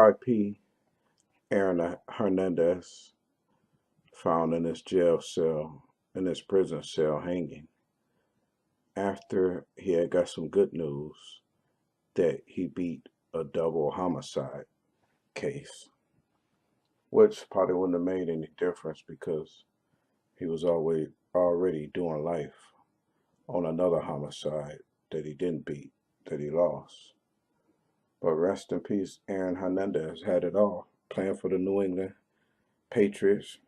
RIP Aaron Hernandez, found in his jail cell, in his prison cell, hanging after he had got some good news that he beat a double homicide case, which probably wouldn't have made any difference because he was already doing life on another homicide that he didn't beat, that he lost. But rest in peace, Aaron Hernandez had it all, playing for the New England Patriots,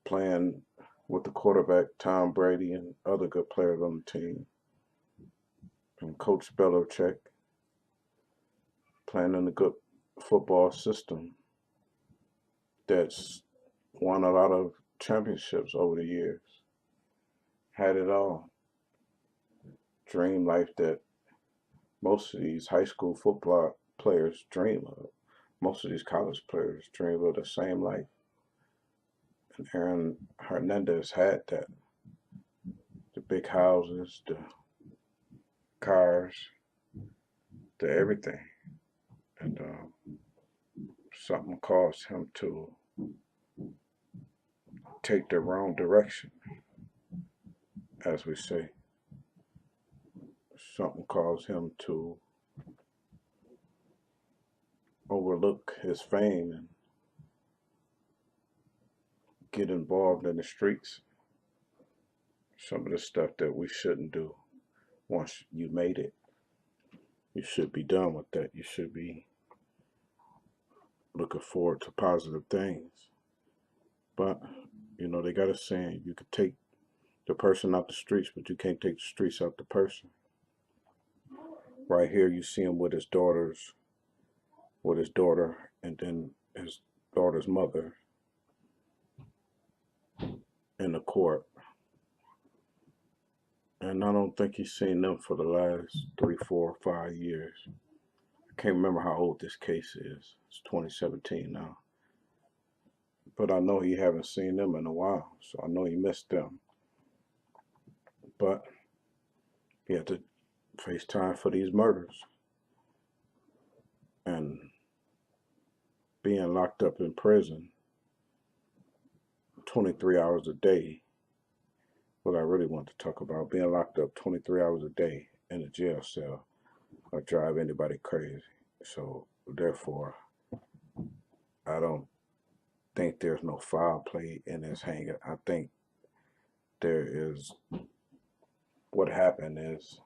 playing with the quarterback Tom Brady and other good players on the team, and Coach Belichick, playing in a good football system that's won a lot of championships over the years. Had it all. Dream life that most of these high school football players dream of. Most of these college players dream of the same life. And Aaron Hernandez had that. The big houses, the cars, the everything. And something caused him to take the wrong direction, as we say. Something caused him to overlook his fame and get involved in the streets. Some of the stuff that we shouldn't do. Once you made it, you should be done with that. You should be looking forward to positive things. But, they got a saying, you could take the person out the streets, but you can't take the streets out the person. Right here, you see him with his daughter, and then his daughter's mother in the court. And I don't think he's seen them for the last 3, 4, 5 years. I can't remember how old this case is. It's 2017 now. But I know he haven't seen them in a while, so I know he missed them. But he had to face time for these murders. And being locked up in prison 23 hours a day, what I really want to talk about, being locked up 23 hours a day in a jail cell will drive anybody crazy. So therefore, I don't think there's no foul play in this hanging. I think there is, what happened is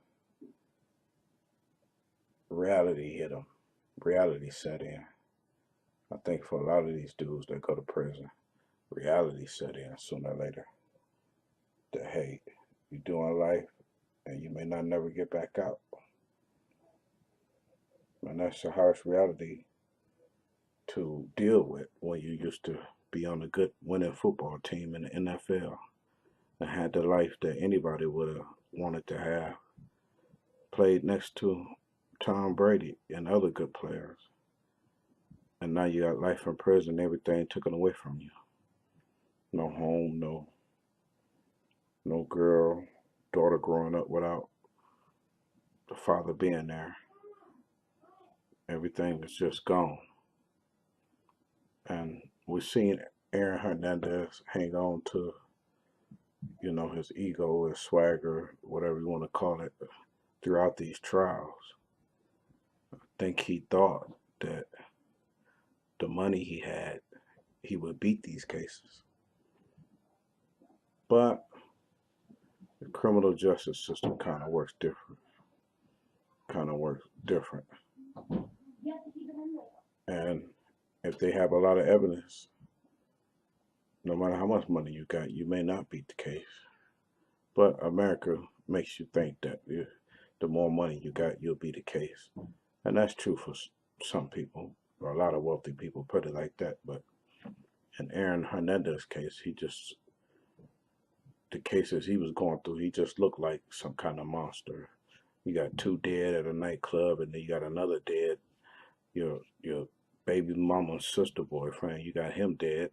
reality hit him. Reality set in. I think for a lot of these dudes that go to prison, reality set in sooner or later. That, hey, you're doing life and you may not never get back out. And that's a harsh reality to deal with when you used to be on a good winning football team in the NFL and had the life that anybody would have wanted to have. Played next to Tom Brady and other good players. And now you got life in prison, everything taken away from you. No home, no girl, daughter growing up without the father being there. Everything is just gone. And we've seen Aaron Hernandez hang on to, his ego, his swagger, whatever you want to call it, throughout these trials. I think he thought that the money he had, he would beat these cases. But the criminal justice system kind of works different. And if they have a lot of evidence, no matter how much money you got, you may not beat the case. But America makes you think that the more money you got, you'll beat the case. And that's true for some people, or a lot of wealthy people put it like that. But in Aaron Hernandez's case, the cases he was going through, he just looked like some kind of monster. You got 2 dead at a nightclub, and then you got another dead, your baby mama's sister boyfriend, you got him dead.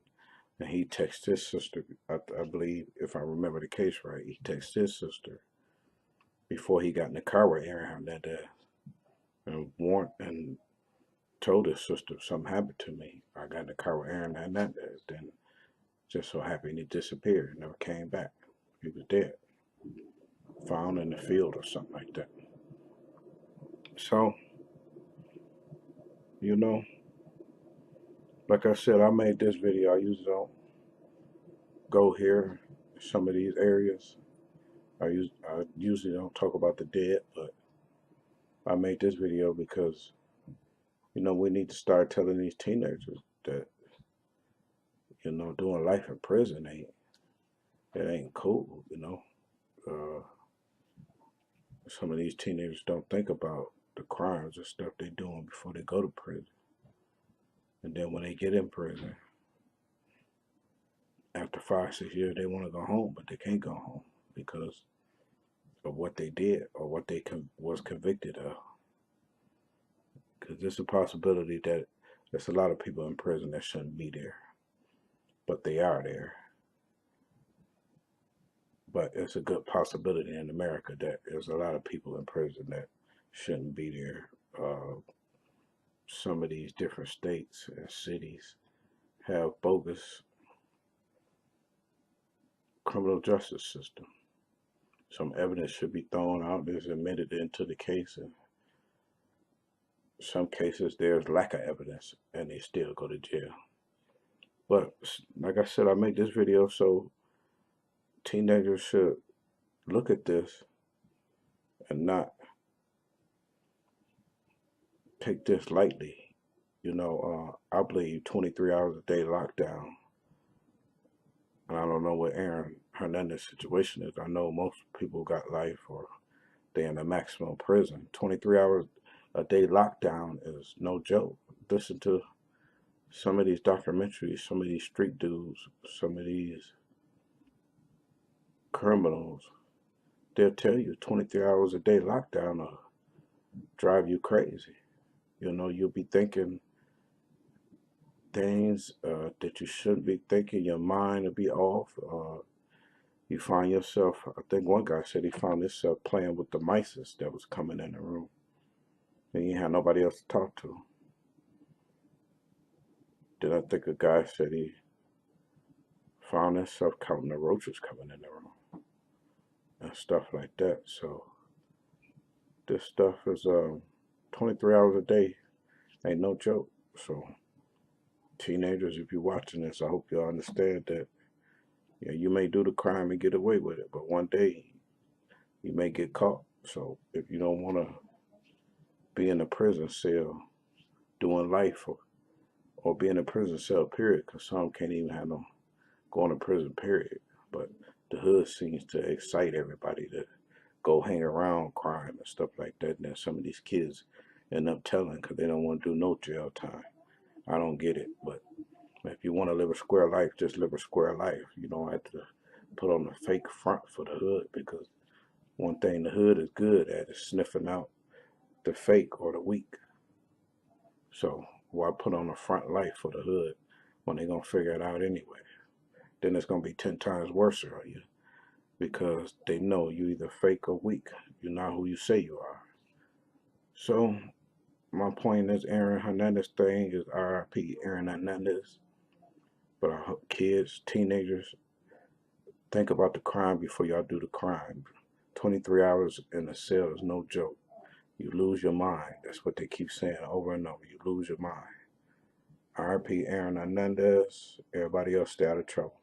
And he texted his sister, I believe, if I remember the case right, he texted his sister before he got in the car with Aaron Hernandez and told his sister something happened to me. I got in the car with Aaron Hernandez. Then just so happened he disappeared, never came back. He was dead, found in the field or something like that. So, you know, like I said, I made this video. I usually don't go here, some of these areas. I usually don't talk about the dead, but I made this video because, you know, we need to start telling these teenagers that, you know, doing life in prison ain't cool, you know. Some of these teenagers don't think about the crimes and stuff they're doing before they go to prison. And then when they get in prison, after 5, 6 years, they want to go home, but they can't go home because of what they did or what they was convicted of. Because there's a possibility that there's a lot of people in prison that shouldn't be there, but they are there. But it's a good possibility in America that there's a lot of people in prison that shouldn't be there. Some of these different states and cities have bogus criminal justice system. Some evidence should be thrown out, is admitted into the case, and some cases there's lack of evidence and they still go to jail. But like I said, I make this video so teenagers should look at this and not take this lightly. You know, I believe 23 hours a day lockdown. And I don't know what Aaron Hernandez situation is. I know most people got life or they're in a maximum prison. 23 hours a day lockdown is no joke. Listen to some of these documentaries, some of these street dudes, some of these criminals. They'll tell you 23 hours a day lockdown will drive you crazy. You know, you'll be thinking things that you shouldn't be thinking. Your mind will be off. You find yourself, I think one guy said he found himself playing with the mice that was coming in the room. And he had nobody else to talk to. Then I think a guy said he found himself counting the roaches coming in the room. And stuff like that. So this stuff is 23 hours a day. Ain't no joke. So teenagers, if you're watching this, I hope you understand that you may do the crime and get away with it, but one day you may get caught. So if you don't want to be in a prison cell doing life or be in a prison cell period, because some can't even have no going to prison period, but the hood seems to excite everybody to go hang around crime and stuff like that. And then some of these kids end up telling because they don't want to do no jail time. I don't get it, but if you want to live a square life, just live a square life. You don't have to put on a fake front for the hood, because one thing the hood is good at is sniffing out the fake or the weak. So why put on a front life for the hood when they're going to figure it out anyway? Then it's going to be 10 times worse on you, because they know you either fake or weak. You're not who you say you are. So my point is, Aaron Hernandez thing is RIP Aaron Hernandez. But our kids, teenagers, think about the crime before y'all do the crime. 23 hours in a cell is no joke. You lose your mind. That's what they keep saying over and over. You lose your mind. RIP Aaron Hernandez. Everybody else stay out of trouble.